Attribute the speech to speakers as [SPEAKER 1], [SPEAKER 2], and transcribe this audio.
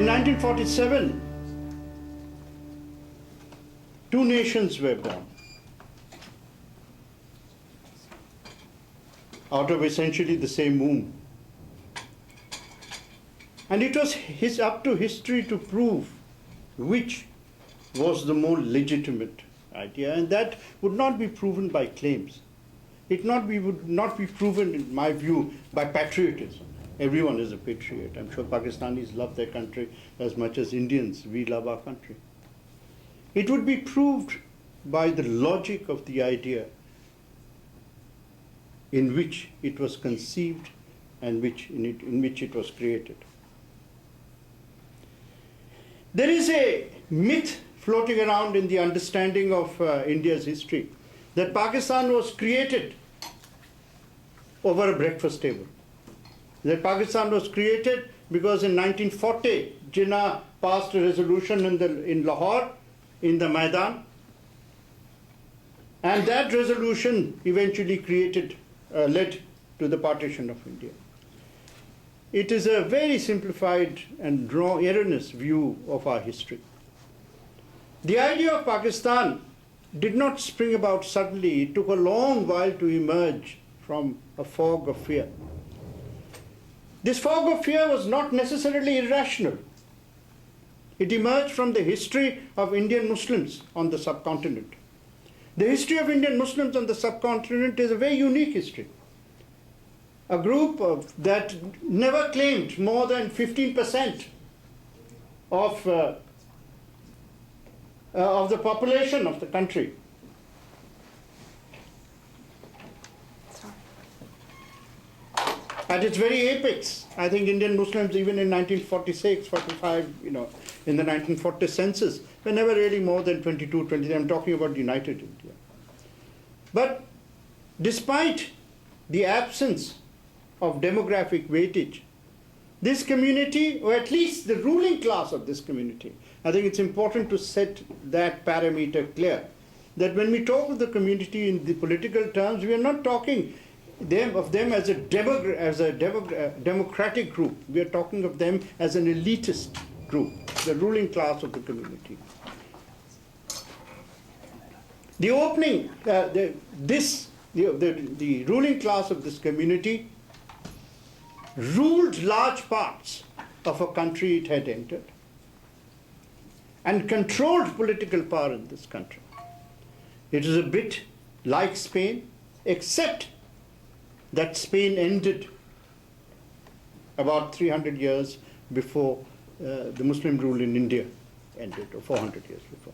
[SPEAKER 1] In 1947, two nations were born, out of essentially the same womb. And it was up to history to prove which was the more legitimate idea, and that would not be proven by claims. It would not be proven, in my view, by patriotism. Everyone is a patriot. I'm sure Pakistanis love their country as much as Indians, we love our country. It would be proved by the logic of the idea in which it was conceived and in which it was created. There is a myth floating around in the understanding of India's history that Pakistan was created over a breakfast table. That Pakistan was created because in 1940, Jinnah passed a resolution in Lahore, in the Maidan, and that resolution eventually led to the partition of India. It is a very simplified and erroneous view of our history. The idea of Pakistan did not spring about suddenly. It took a long while to emerge from a fog of fear. This fog of fear was not necessarily irrational. It emerged from the history of Indian Muslims on the subcontinent. The history of Indian Muslims on the subcontinent is a very unique history. A group that never claimed more than 15% of the population of the country. At its very apex, I think Indian Muslims, even in 1946, 45, in the 1940 census, were never really more than 22, 23. I'm talking about United India. But despite the absence of demographic weightage, this community, or at least the ruling class of this community, I think it's important to set that parameter clear, that when we talk of the community in the political terms, we are not talking of them as a democratic group. We are talking of them as an elitist group, the ruling class of the community. The ruling class of this community ruled large parts of a country it had entered and controlled political power in this country. It is a bit like Spain, except that Spain ended about 300 years before the Muslim rule in India ended, or 400 years before.